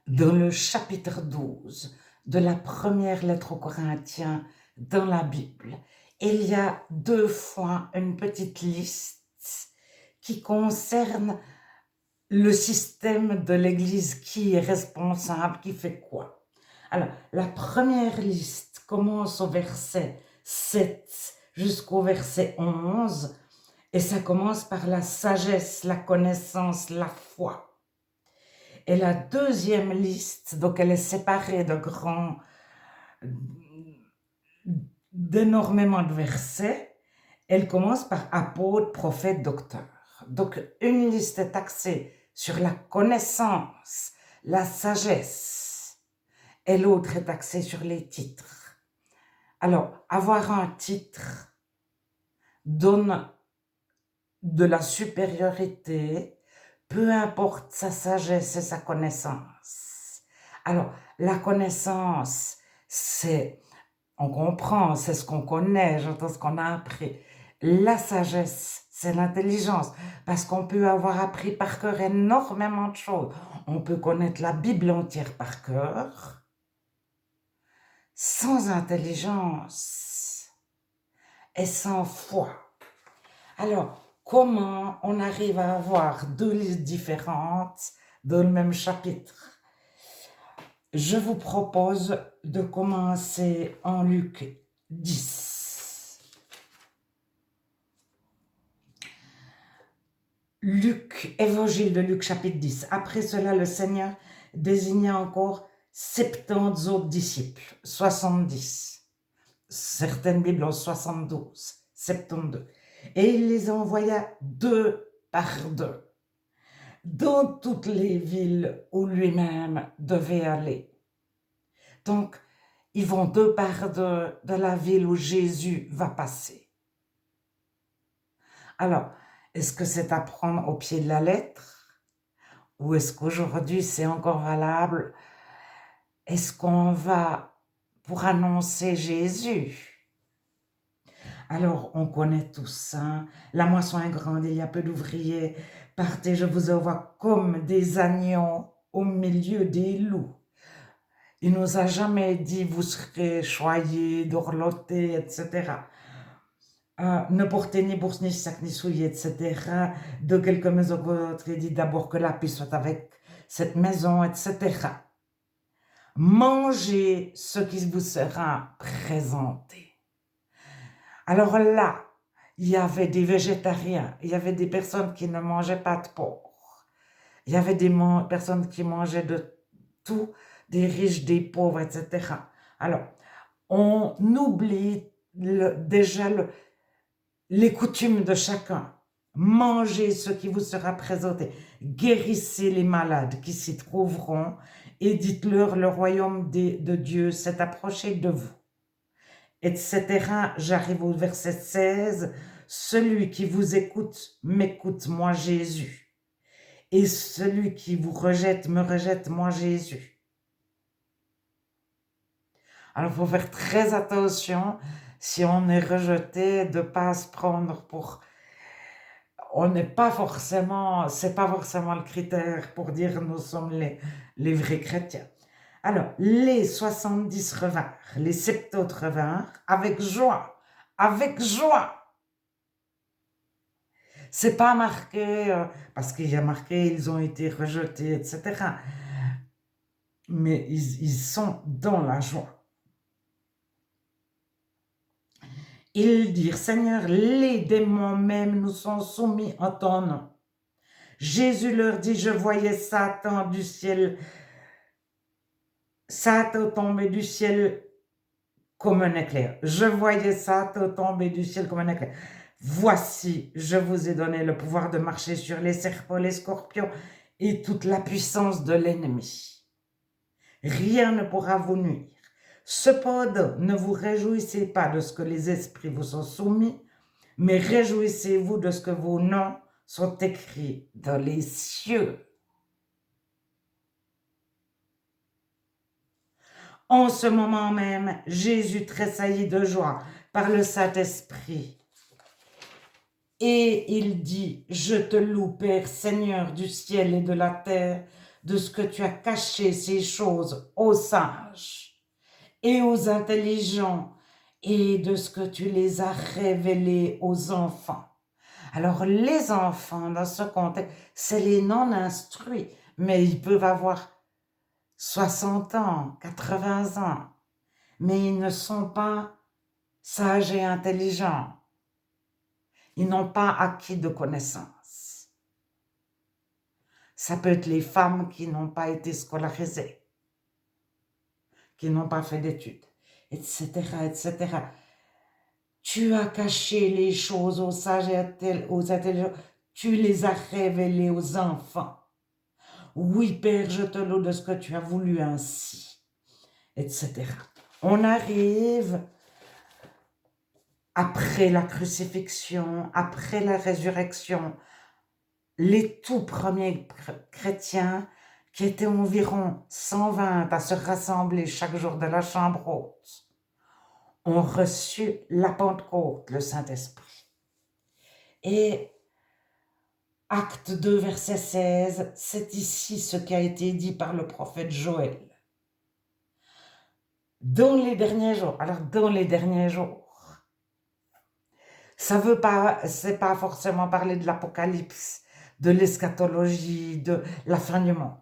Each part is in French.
dans le chapitre 12 de la première lettre aux Corinthiens dans la Bible, il y a 2 fois une petite liste qui concerne le système de l'Église, qui est responsable, qui fait quoi. Alors, la première liste commence au verset 7 jusqu'au verset 11, et ça commence par la sagesse, la connaissance, la foi. Et la deuxième liste, donc elle est séparée d'énormément de versets, elle commence par apôtre, prophète, docteur. Donc une liste est axée sur la connaissance, la sagesse, et l'autre est axée sur les titres. Alors, avoir un titre donne de la supériorité, peu importe sa sagesse et sa connaissance. Alors, la connaissance, on comprend, c'est ce qu'on connaît, j'entends ce qu'on a appris. La sagesse, c'est l'intelligence, parce qu'on peut avoir appris par cœur énormément de choses. On peut connaître la Bible entière par cœur, sans intelligence et sans foi. Alors, comment on arrive à avoir 2 listes différentes dans le même chapitre? Je vous propose de commencer en Luc 10. Évangile de Luc, chapitre 10. Après cela, le Seigneur désigna encore 70 autres disciples, 70. Certaines Bibles ont 72, 72. Et il les envoya 2 par 2 dans toutes les villes où lui-même devait aller. Donc, ils vont 2 par 2 dans la ville où Jésus va passer. Alors, est-ce que c'est à prendre au pied de la lettre? Ou est-ce qu'aujourd'hui c'est encore valable? Est-ce qu'on va pour annoncer Jésus? Alors, on connaît tous ça. La moisson est grande, il y a peu d'ouvriers. Partez, je vous envoie comme des agneaux au milieu des loups. Il nous a jamais dit, vous serez choyés, dorlotés, etc. Ne portez ni bourse, ni sac, ni souliers, etc. De quelque maison que votre, il dit d'abord que la paix soit avec cette maison, etc. Mangez ce qui vous sera présenté. Alors là, il y avait des végétariens, il y avait des personnes qui ne mangeaient pas de porc, il y avait des personnes qui mangeaient de tout, des riches, des pauvres, etc. Alors, on oublie déjà les coutumes de chacun. Mangez ce qui vous sera présenté, guérissez les malades qui s'y trouveront et dites-leur le royaume de Dieu s'est approché de vous. Etc. J'arrive au verset 16. Celui qui vous écoute m'écoute, moi Jésus. Et celui qui vous rejette me rejette, moi Jésus. Alors, il faut faire très attention si on est rejeté de ne pas se prendre pour... On n'est pas forcément... C'est pas forcément le critère pour dire nous sommes les vrais chrétiens. Alors, les 70 revinrent, les 70 revinrent avec joie, avec joie. C'est pas marqué, parce qu'il y a marqué ils ont été rejetés, etc. Mais ils sont dans la joie. Ils dirent, Seigneur, les démons même nous sont soumis en ton nom. Jésus leur dit, je voyais Satan du ciel, Satan tomber du ciel comme un éclair. Je voyais Satan tomber du ciel comme un éclair. Voici, je vous ai donné le pouvoir de marcher sur les serpents, les scorpions et toute la puissance de l'ennemi. Rien ne pourra vous nuire. Cependant, ne vous réjouissez pas de ce que les esprits vous sont soumis, mais réjouissez-vous de ce que vos noms sont écrits dans les cieux. En ce moment même, Jésus tressaillit de joie par le Saint-Esprit. Et il dit, je te loue, Père, Seigneur du ciel et de la terre, de ce que tu as caché ces choses aux sages et aux intelligents et de ce que tu les as révélées aux enfants. Alors les enfants, dans ce contexte, c'est les non-instruits, mais ils peuvent avoir 60 ans, 80 ans, mais ils ne sont pas sages et intelligents. Ils n'ont pas acquis de connaissances. Ça peut être les femmes qui n'ont pas été scolarisées, qui n'ont pas fait d'études, etc., etc. Tu as caché les choses aux sages et aux intelligents, tu les as révélées aux enfants. Oui, Père, je te loue de ce que tu as voulu ainsi, etc. On arrive après la crucifixion, après la résurrection, les tout premiers chrétiens, qui étaient environ 120 à se rassembler chaque jour de la chambre haute, ont reçu la Pentecôte, le Saint-Esprit. Et Acte 2, verset 16, c'est ici ce qui a été dit par le prophète Joël. Dans les derniers jours, alors dans les derniers jours, ça veut pas, c'est pas forcément parler de l'apocalypse, de l'eschatologie, de la fin du monde.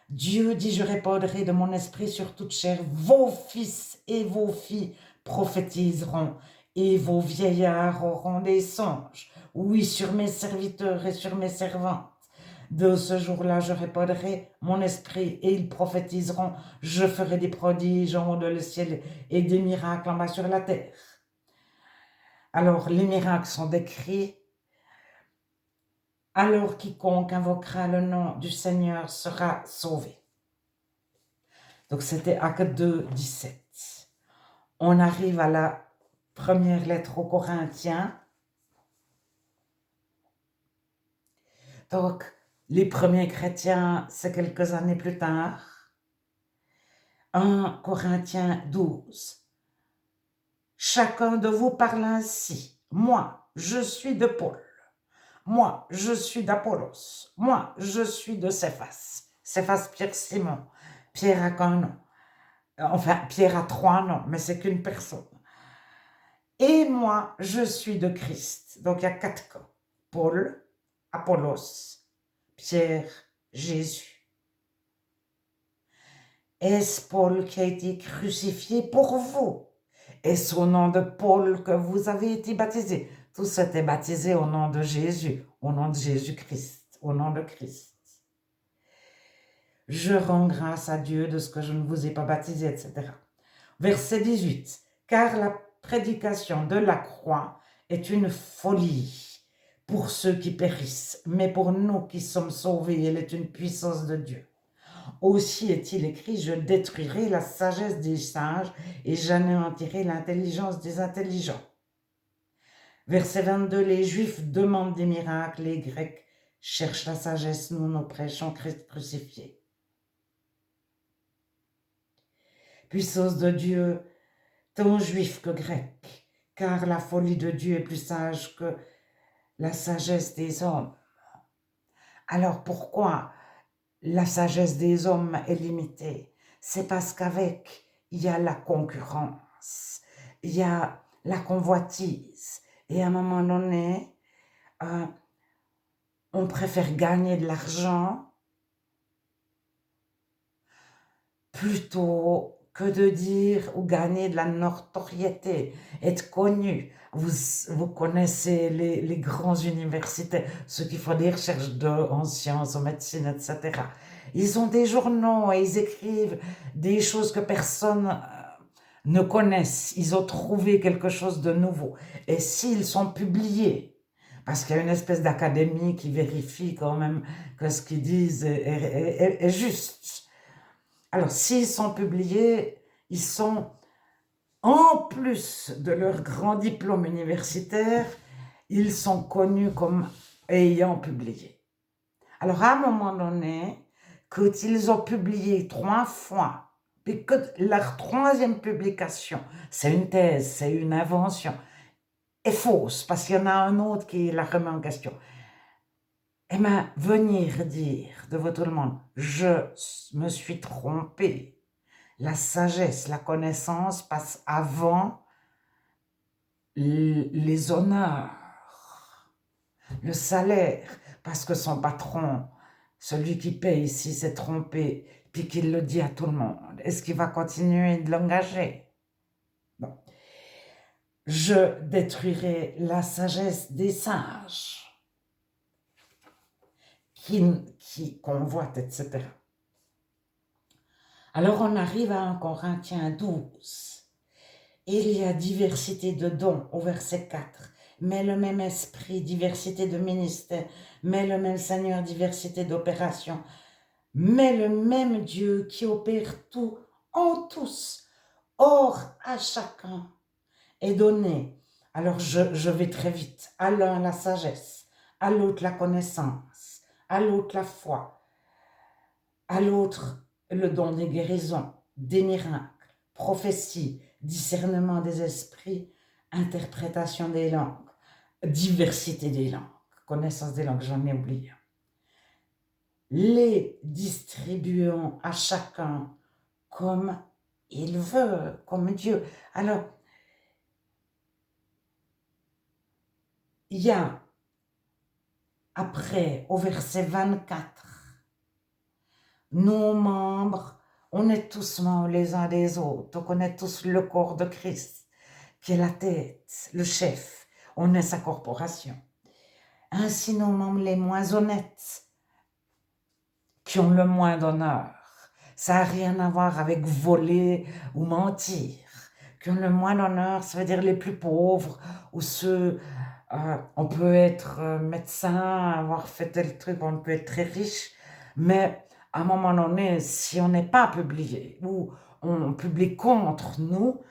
Dieu dit, je répandrai de mon esprit sur toute chair, vos fils et vos filles prophétiseront, et vos vieillards auront des songes. Oui, sur mes serviteurs et sur mes servantes. De ce jour-là, je répandrai mon esprit et ils prophétiseront. Je ferai des prodiges en haut de le ciel et des miracles en bas sur la terre. Alors, les miracles sont décrits. Alors, quiconque invoquera le nom du Seigneur sera sauvé. Donc, c'était Acte 2, 17. On arrive à la première lettre aux Corinthiens. Donc, les premiers chrétiens, c'est quelques années plus tard. 1 Corinthiens 12. Chacun de vous parle ainsi. Moi, je suis de Paul. Moi, je suis d'Apollos. Moi, je suis de Céphas. Céphas, Pierre, Simon. Pierre a qu'un nom. Enfin, Pierre a 3 noms, mais c'est qu'une personne. Et moi, je suis de Christ. Donc, il y a 4 cas. Paul, Apollos, Pierre, Jésus. Est-ce Paul qui a été crucifié pour vous? Est-ce au nom de Paul que vous avez été baptisés? Tous étaient baptisés au nom de Jésus, au nom de Jésus-Christ, au nom de Christ. Je rends grâce à Dieu de ce que je ne vous ai pas baptisé, etc. Verset 18. Car la prédication de la croix est une folie pour ceux qui périssent, mais pour nous qui sommes sauvés, elle est une puissance de Dieu. Aussi est-il écrit, je détruirai la sagesse des sages et j'anéantirai l'intelligence des intelligents. Verset 22, les Juifs demandent des miracles, les Grecs cherchent la sagesse, nous prêchons Christ crucifié. Puissance de Dieu, tant juif que grec, car la folie de Dieu est plus sage que la sagesse des hommes. Alors pourquoi la sagesse des hommes est limitée? C'est parce qu'avec, il y a la concurrence, il y a la convoitise. Et à un moment donné, on préfère gagner de l'argent plutôt que de dire ou gagner de la notoriété, être connu. Vous connaissez les grands universitaires, ceux qui font des recherches en sciences, en médecine, etc. Ils ont des journaux et ils écrivent des choses que personne ne connaissent. Ils ont trouvé quelque chose de nouveau. Et s'ils sont publiés, parce qu'il y a une espèce d'académie qui vérifie quand même que ce qu'ils disent est juste. Alors, s'ils sont publiés, ils sont, en plus de leur grand diplôme universitaire, ils sont connus comme ayant publié. Alors, à un moment donné, quand ils ont publié 3 fois, puis que leur 3e publication, c'est une thèse, c'est une invention, est fausse, parce qu'il y en a un autre qui la remet en question. Eh bien, venir dire devant tout le monde, je me suis trompé. La sagesse, la connaissance passe avant les honneurs, le salaire, parce que son patron, celui qui paye ici, s'est trompé, puis qu'il le dit à tout le monde. Est-ce qu'il va continuer de l'engager? Non. Je détruirai la sagesse des sages qui convoitent, etc. Alors on arrive à 1 Corinthiens 12. Il y a diversité de dons au verset 4, mais le même esprit, diversité de ministères, mais le même Seigneur, diversité d'opérations, mais le même Dieu qui opère tout en tous. Or, à chacun est donné. Alors je vais très vite. À l'un la sagesse, à l'autre la connaissance, à l'autre la foi, à l'autre le don des guérisons, des miracles, prophétie, discernement des esprits, interprétation des langues, diversité des langues, connaissance des langues, j'en ai oublié. Les distribuons à chacun comme il veut, comme Dieu. Alors, il y a après, au verset 24, nos membres, on est tous membres les uns des autres, donc on est tous le corps de Christ, qui est la tête, le chef, on est sa corporation. Ainsi nos membres les moins honnêtes, qui ont le moins d'honneur, ça n'a rien à voir avec voler ou mentir, qui ont le moins d'honneur, ça veut dire les plus pauvres, ou ceux, on peut être médecin, avoir fait tel truc, on peut être très riche, mais à un moment donné, si on n'est pas publié, ou on publie contre nous,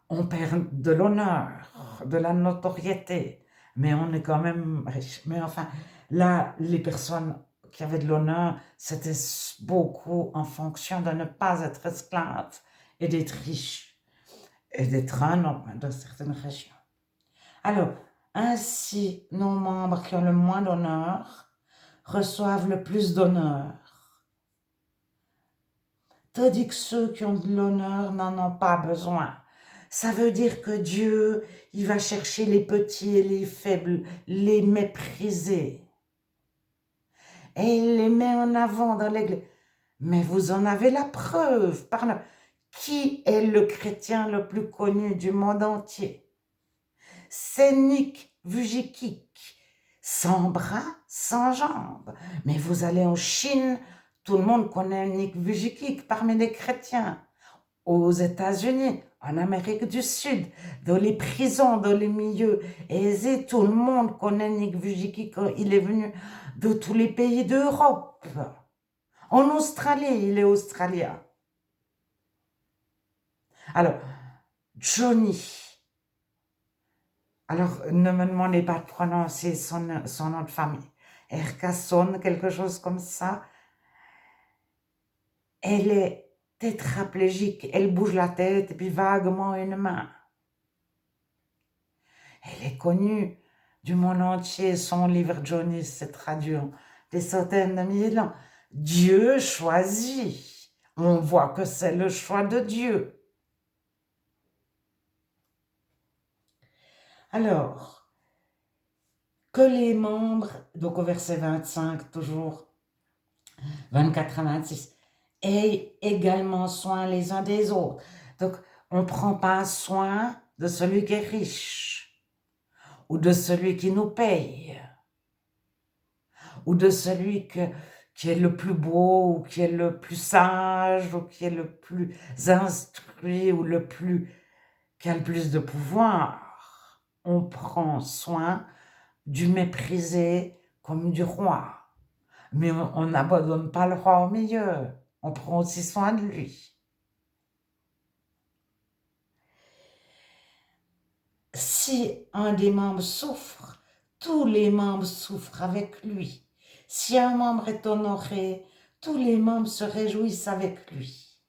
on perd de l'honneur, de la notoriété, mais on est quand même riche. Mais enfin, là, les personnes qui avaient de l'honneur, c'était beaucoup en fonction de ne pas être esclave et d'être riche et d'être un homme dans certaines régions. Alors, ainsi, nos membres qui ont le moins d'honneur reçoivent le plus d'honneur, tandis que ceux qui ont de l'honneur n'en ont pas besoin. Ça veut dire que Dieu, il va chercher les petits et les faibles, les mépriser. Et il les met en avant dans l'église. Mais vous en avez la preuve. Qui est le chrétien le plus connu du monde entier? C'est Nick Vujicic. Sans bras, sans jambes. Mais vous allez en Chine, tout le monde connaît Nick Vujicic parmi les chrétiens. Aux États-Unis, en Amérique du Sud, dans les prisons, dans les milieux aisés, tout le monde connaît Nick Vujicic quand il est venu de tous les pays d'Europe. En Australie, il est australien. Alors, Johnny. Alors, ne me demandez pas de prononcer son nom de famille. Erkasson, quelque chose comme ça. Elle est tétraplégique, elle bouge la tête et puis vaguement une main. Elle est connue du monde entier, son livre Johnny s'est traduit en des centaines de milliers de langues. Dieu choisit. On voit que c'est le choix de Dieu. Alors, que les membres, donc au verset 25 toujours, 24 à 26, aient également soin les uns des autres. Donc, on ne prend pas soin de celui qui est riche, ou de celui qui nous paye, ou de celui qui est le plus beau, ou qui est le plus sage, ou qui est le plus instruit, ou qui a le plus de pouvoir. On prend soin du méprisé comme du roi. Mais on n'abandonne pas le roi au milieu. On prend aussi soin de lui. Si un des membres souffre, tous les membres souffrent avec lui. Si un membre est honoré, tous les membres se réjouissent avec lui.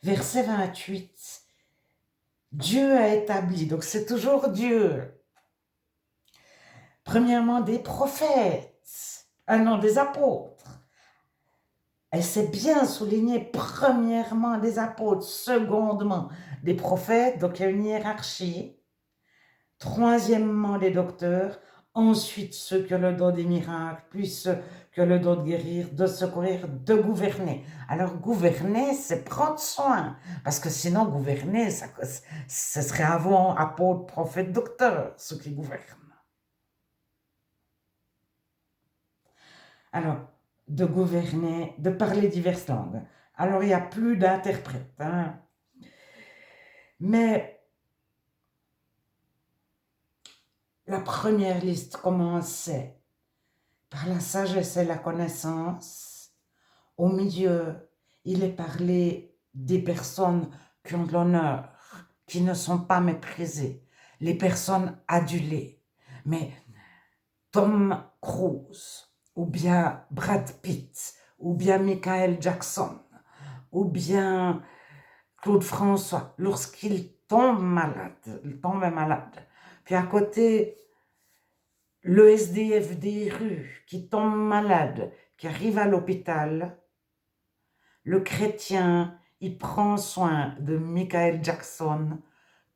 Verset 28. Dieu a établi, donc c'est toujours Dieu. Premièrement, des prophètes des apôtres. Et c'est bien souligné, premièrement des apôtres, secondement des prophètes, donc il y a une hiérarchie. Troisièmement des docteurs, ensuite ceux qui ont le don des miracles, puis ceux qui ont le don de guérir, de secourir, de gouverner. Alors gouverner, c'est prendre soin, parce que sinon gouverner, ce serait avant apôtres, prophètes, docteurs, ceux qui gouvernent. Alors, de gouverner, de parler diverses langues. Alors, il n'y a plus d'interprètes. Hein. Mais la première liste commençait par la sagesse et la connaissance. Au milieu, il est parlé des personnes qui ont de l'honneur, qui ne sont pas méprisées, les personnes adulées. Mais Tom Cruise, ou bien Brad Pitt, ou bien Michael Jackson, ou bien Claude François, lorsqu'il tombe malade, puis à côté, le SDF des rues qui tombe malade, qui arrive à l'hôpital, le chrétien, il prend soin de Michael Jackson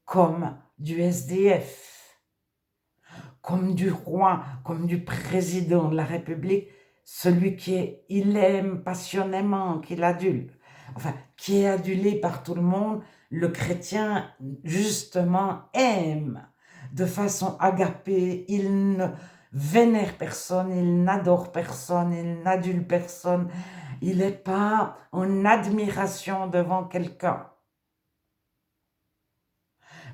comme du SDF, comme du roi, comme du président de la République, celui il aime passionnément, qu'il adule, enfin, qui est adulé par tout le monde, le chrétien, justement, aime de façon agapée, il ne vénère personne, il n'adore personne, il n'adule personne, il n'est pas en admiration devant quelqu'un,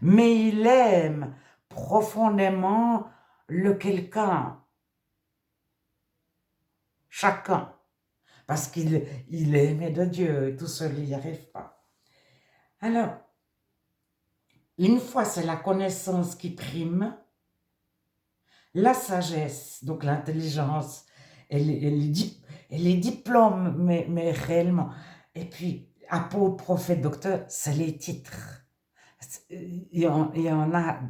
mais il aime profondément le quelqu'un, chacun, parce qu'il est aimé de Dieu et tout seul il n'y arrive pas. Alors, une fois c'est la connaissance qui prime, la sagesse, donc l'intelligence, et les diplômes, mais réellement. Et puis, apôtre, prophète, docteur, c'est les titres. Il y en a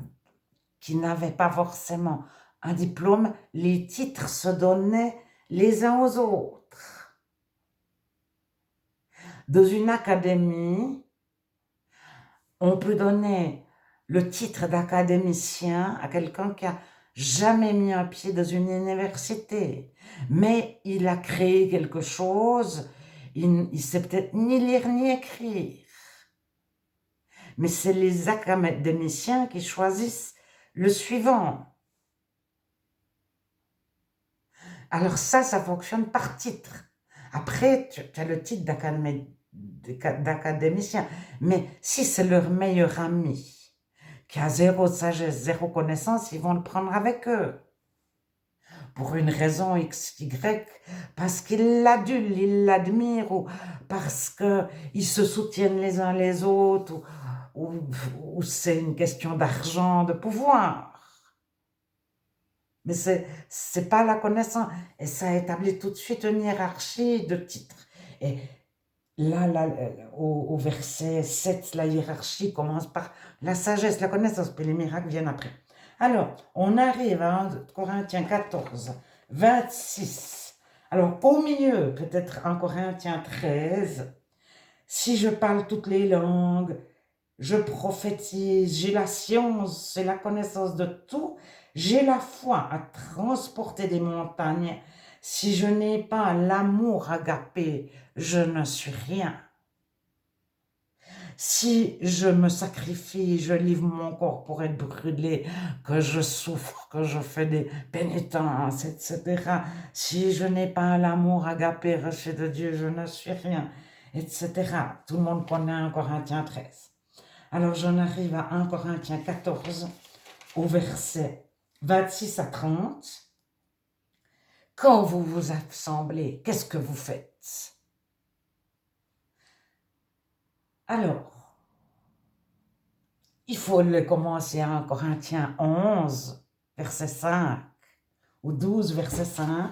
qui n'avaient pas forcément un diplôme, les titres se donnaient les uns aux autres. Dans une académie, on peut donner le titre d'académicien à quelqu'un qui a jamais mis un pied dans une université, mais il a créé quelque chose, il ne sait peut-être ni lire ni écrire. Mais c'est les académiciens qui choisissent le suivant. Alors ça fonctionne par titre. Après, tu as le titre d'académicien, mais si c'est leur meilleur ami, qui a zéro sagesse, zéro connaissance, ils vont le prendre avec eux. Pour une raison X, Y, parce qu'ils l'adulent, ils l'admirent, ou parce qu'ils se soutiennent les uns les autres, ou c'est une question d'argent, de pouvoir. Mais c'est pas la connaissance. Et ça établit tout de suite une hiérarchie de titres. Et là, au verset 7, la hiérarchie commence par la sagesse, la connaissance, puis les miracles viennent après. Alors, on arrive à 1 Corinthiens 14, 26. Alors, au milieu, peut-être 1 Corinthiens 13, si je parle toutes les langues, je prophétise, j'ai la science et la connaissance de tout, j'ai la foi à transporter des montagnes. Si je n'ai pas l'amour agapé, je ne suis rien. Si je me sacrifie, je livre mon corps pour être brûlé, que je souffre, que je fais des pénitences, etc. Si je n'ai pas l'amour agapé reçu de Dieu, je ne suis rien, etc. Tout le monde connaît 1 Corinthiens 13. Alors j'en arrive à 1 Corinthiens 14, au verset 26 à 30. Quand vous vous assemblez, qu'est-ce que vous faites? Alors, il faut le commencer à 1 Corinthiens 11, verset 5, ou 12, verset 5.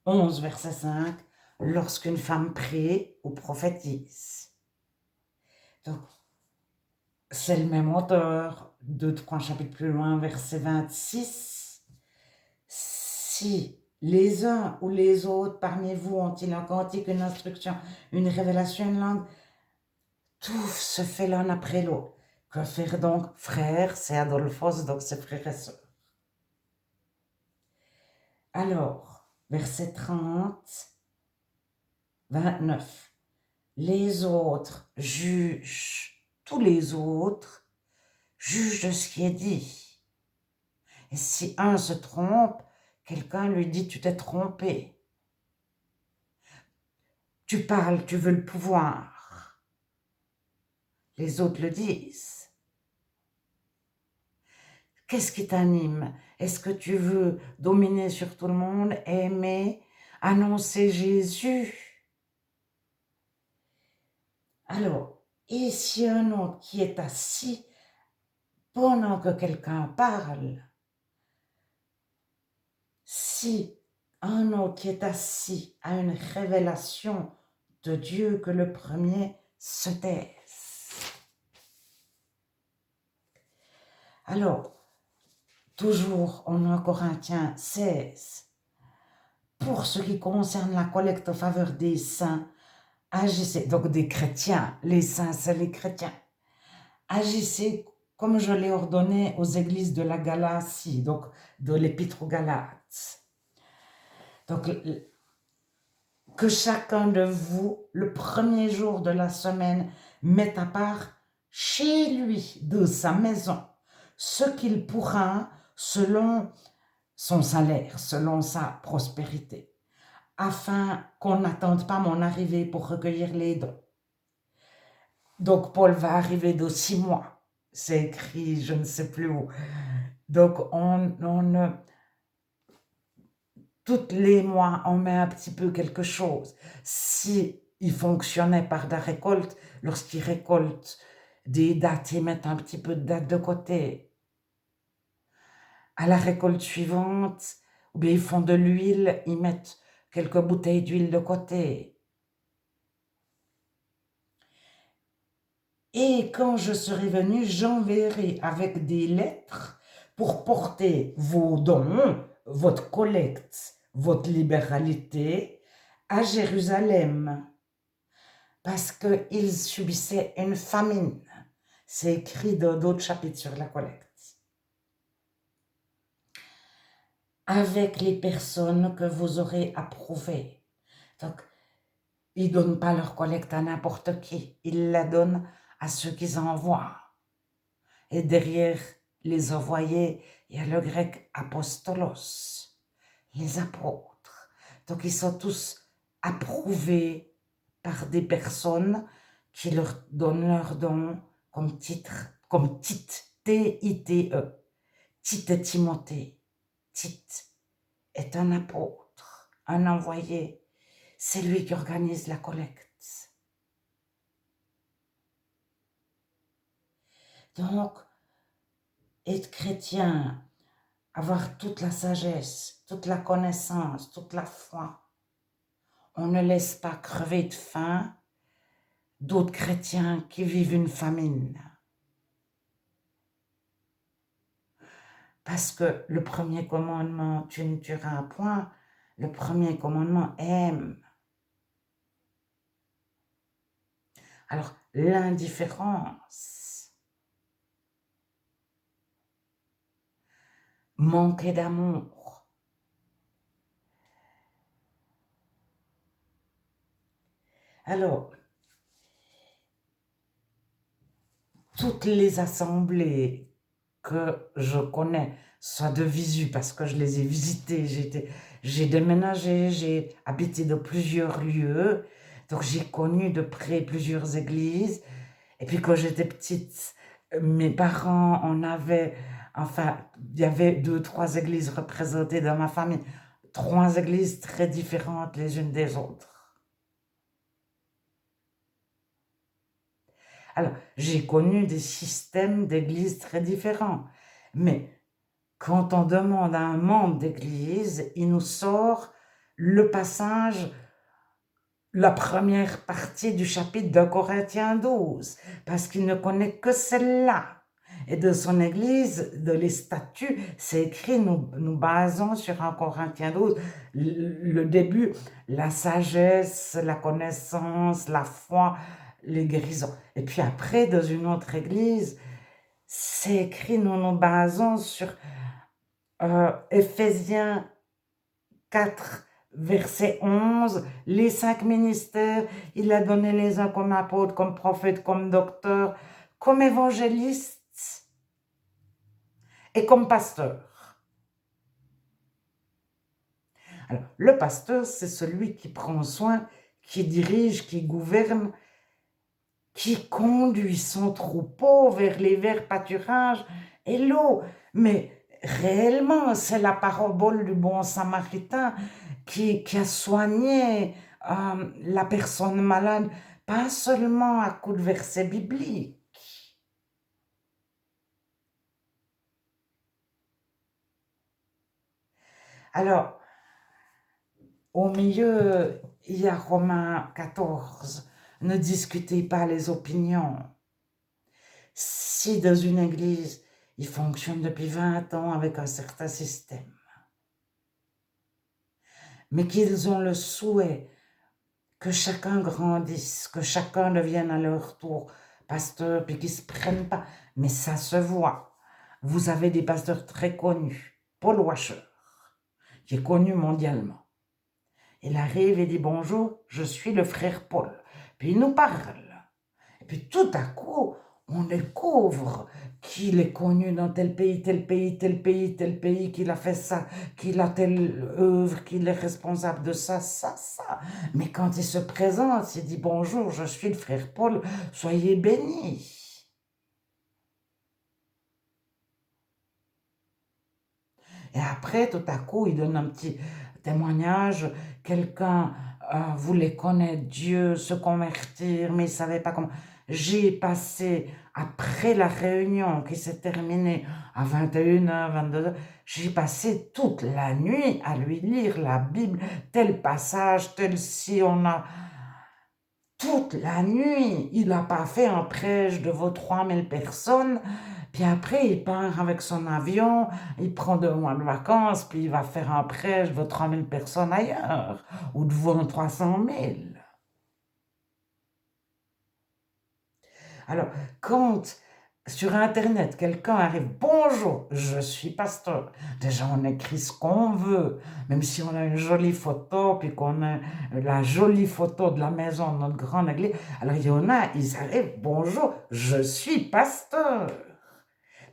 11, verset 5, lorsqu'une femme prie ou prophétise. Donc, c'est le même auteur, 2-3 chapitres plus loin, verset 26. si les uns ou les autres parmi vous ont-ils un cantique, une instruction, une révélation, une langue, tout se fait l'un après l'autre. Que faire donc, frère, c'est Adolphos, donc c'est frère et sœur. Alors, verset 30, 29. Les autres jugent, tous les autres jugent de ce qui est dit. Et si un se trompe, quelqu'un lui dit, tu t'es trompé. Tu parles, tu veux le pouvoir. Les autres le disent. Qu'est-ce qui t'anime? Est-ce que tu veux dominer sur tout le monde, aimer, annoncer Jésus? Alors, et si un autre qui est assis pendant que quelqu'un parle, si un autre qui est assis a une révélation de Dieu, que le premier se taise. Alors, toujours en 1 Corinthiens 16, pour ce qui concerne la collecte en faveur des saints, agissez, donc des chrétiens, les saints c'est les chrétiens, agissez comme je l'ai ordonné aux églises de la Galatie, donc de l'épître aux Galates. Donc, que chacun de vous, le premier jour de la semaine, mette à part chez lui, de sa maison, ce qu'il pourra selon son salaire, selon sa prospérité, afin qu'on n'attende pas mon arrivée pour recueillir les dons. Donc, Paul va arriver de 6 mois. C'est écrit, je ne sais plus où. Donc, tous les mois, on met un petit peu quelque chose. Si il fonctionnait par la récolte, lorsqu'ils récoltent des dattes, ils mettent un petit peu de dattes de côté. À la récolte suivante, ou bien ils font de l'huile, ils mettent quelques bouteilles d'huile de côté. Et quand je serai venu, j'enverrai avec des lettres pour porter vos dons, votre collecte, votre libéralité à Jérusalem, parce qu'ils subissaient une famine. C'est écrit dans d'autres chapitres sur la collecte. Avec les personnes que vous aurez approuvées. Donc, ils ne donnent pas leur collecte à n'importe qui, ils la donnent à ceux qu'ils envoient. Et derrière les envoyés, il y a le grec apostolos, les apôtres. Donc ils sont tous approuvés par des personnes qui leur donnent leur don comme titre, comme Tite, T-I-T-E, Tite Timothée. Tite est un apôtre, un envoyé. C'est lui qui organise la collecte. Donc, être chrétien, avoir toute la sagesse, toute la connaissance, toute la foi, on ne laisse pas crever de faim d'autres chrétiens qui vivent une famine. Parce que le premier commandement, tu ne tueras point, le premier commandement, aime. Alors, l'indifférence, manquer d'amour, alors, toutes les assemblées que je connais, soit de visu, parce que je les ai visitées, j'ai déménagé, j'ai habité dans plusieurs lieux, donc j'ai connu de près plusieurs églises. Et puis quand j'étais petite, mes parents, il y avait 2, 3 églises représentées dans ma famille, 3 églises très différentes les unes des autres. Alors, j'ai connu des systèmes d'églises très différents, mais quand on demande à un membre d'église, il nous sort le passage, la première partie du chapitre de Corinthiens 12, parce qu'il ne connaît que celle-là. et de son Église, de les statuts, c'est écrit, nous basons sur 1 Corinthiens 12, le début, la sagesse, la connaissance, la foi, les guérisons. Et puis après, dans une autre Église, c'est écrit, nous basons sur Éphésiens 4, verset 11, les 5 ministères, il a donné les uns comme apôtres, comme prophètes, comme docteurs, comme évangélistes et comme pasteurs. Alors, le pasteur, c'est celui qui prend soin, qui dirige, qui gouverne, qui conduit son troupeau vers les verts pâturages et l'eau. Mais réellement, c'est la parabole du bon samaritain qui a soigné la personne malade, pas seulement à coups de versets bibliques. Alors, au milieu, il y a Romains 14. Ne discutez pas les opinions. Si dans une église, ils fonctionnent depuis 20 ans avec un certain système, mais qu'ils ont le souhait que chacun grandisse, que chacun devienne à leur tour pasteur, puis qu'ils ne se prennent pas, mais ça se voit. Vous avez des pasteurs très connus, Paul Washer, qui est connu mondialement. Il arrive et dit bonjour, je suis le frère Paul. Puis il nous parle. Et puis tout à coup, on découvre qu'il est connu dans tel pays, tel pays, tel pays, tel pays, qu'il a fait ça, qu'il a telle œuvre, qu'il est responsable de ça, ça, ça. Mais quand il se présente, il dit bonjour, je suis le frère Paul, soyez bénis. Et après, tout à coup, il donne un petit témoignage. Quelqu'un voulait connaître Dieu, se convertir, mais il ne savait pas comment. J'ai passé, après la réunion qui s'est terminée à 21h, 22h, j'ai passé toute la nuit à lui lire la Bible, tel passage, tel si on a... Toute la nuit, il n'a pas fait un prêche devant 3000 personnes. Puis après, il part avec son avion, il prend 2 mois de vacances, puis il va faire un prêche devant 3000 personnes ailleurs, ou devant 300 000. Alors, quand sur Internet, quelqu'un arrive, bonjour, je suis pasteur. Déjà, on écrit ce qu'on veut, même si on a une jolie photo, puis qu'on a la jolie photo de la maison de notre grande église. Alors, il y en a, ils arrivent, bonjour, je suis pasteur.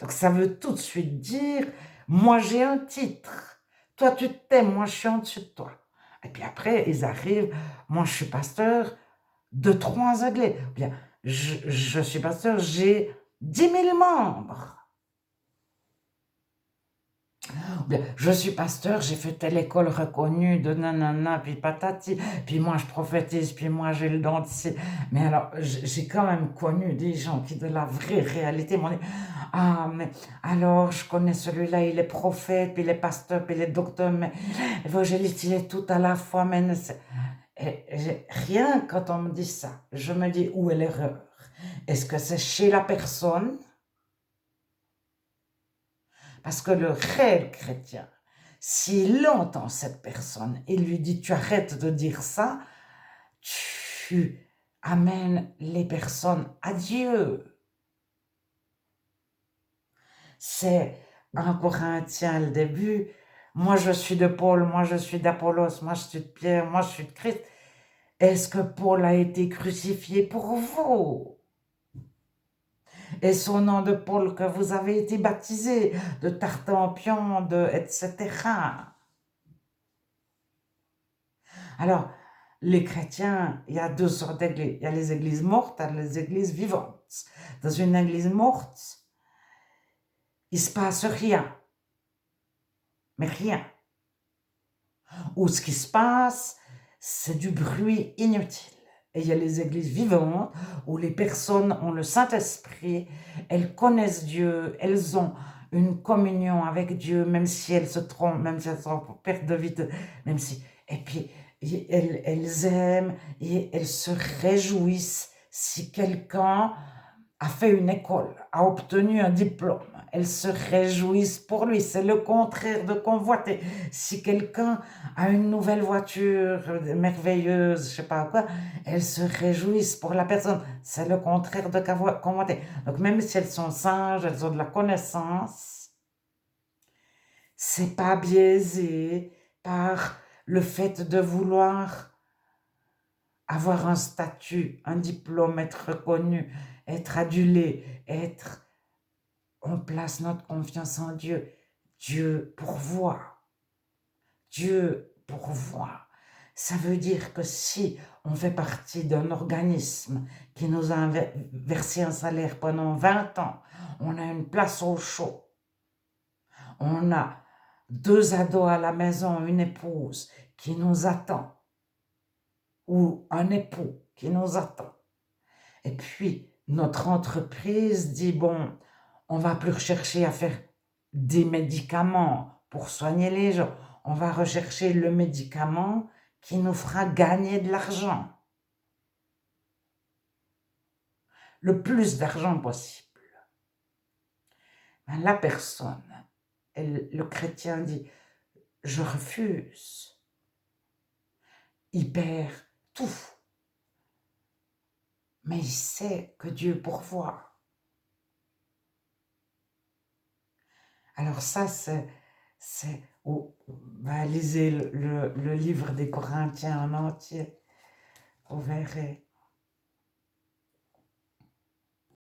Donc, ça veut tout de suite dire, moi, j'ai un titre. Toi, tu t'aimes, moi, je suis en dessus de toi. Et puis après, ils arrivent, moi, je suis pasteur de 3 églises. Bien, je suis pasteur, j'ai 10 000 membres. Bien, je suis pasteur, j'ai fait telle école reconnue de nanana, puis patati, puis moi je prophétise, puis moi j'ai le don de Mais alors, j'ai quand même connu des gens qui, de la vraie réalité, m'ont dit ah, mais alors je connais celui-là, il est prophète, puis il est pasteur, puis il est docteur, mais évangéliste, il est tout à la fois, mais rien quand on me dit ça, je me dis où est l'erreur? Est-ce que c'est chez la personne? Parce que le réel chrétien, s'il entend cette personne et lui dit tu arrêtes de dire ça, tu amènes les personnes à Dieu. C'est 1 Corinthiens le début. Moi je suis de Paul, moi je suis d'Apollos, moi je suis de Pierre, moi je suis de Christ. Est-ce que Paul a été crucifié pour vous? Et son nom de Paul que vous avez été baptisé, de Tartampion, etc. Alors, les chrétiens, il y a 2 sortes d'églises. Il y a les églises mortes et les églises vivantes. Dans une église morte, il ne se passe rien. Mais rien. Ou ce qui se passe, c'est du bruit inutile. Et il y a les églises vivantes où les personnes ont le Saint-Esprit, elles connaissent Dieu, elles ont une communion avec Dieu, même si elles se trompent, même si elles sont en perte de vie, même si... Et puis, elles aiment et elles se réjouissent si quelqu'un a fait une école, a obtenu un diplôme, elles se réjouissent pour lui. C'est le contraire de convoiter. Si quelqu'un a une nouvelle voiture merveilleuse, je sais pas quoi, elles se réjouissent pour la personne. C'est le contraire de convoiter. Donc même si elles sont sages, elles ont de la connaissance, c'est pas biaisé par le fait de vouloir avoir un statut, un diplôme, être reconnu, être adulé, être... On place notre confiance en Dieu. Dieu pourvoit. Dieu pourvoit. Ça veut dire que si on fait partie d'un organisme qui nous a versé un salaire pendant 20 ans, on a une place au chaud, on a 2 ados à la maison, une épouse qui nous attend, ou un époux qui nous attend. Et puis, notre entreprise dit, bon, on va plus rechercher à faire des médicaments pour soigner les gens. On va rechercher le médicament qui nous fera gagner de l'argent. Le plus d'argent possible. Ben, la personne, le chrétien dit, je refuse. Il perd tout. Mais il sait que Dieu pourvoit. Alors ça, lisez le livre des Corinthiens en entier. Vous verrez.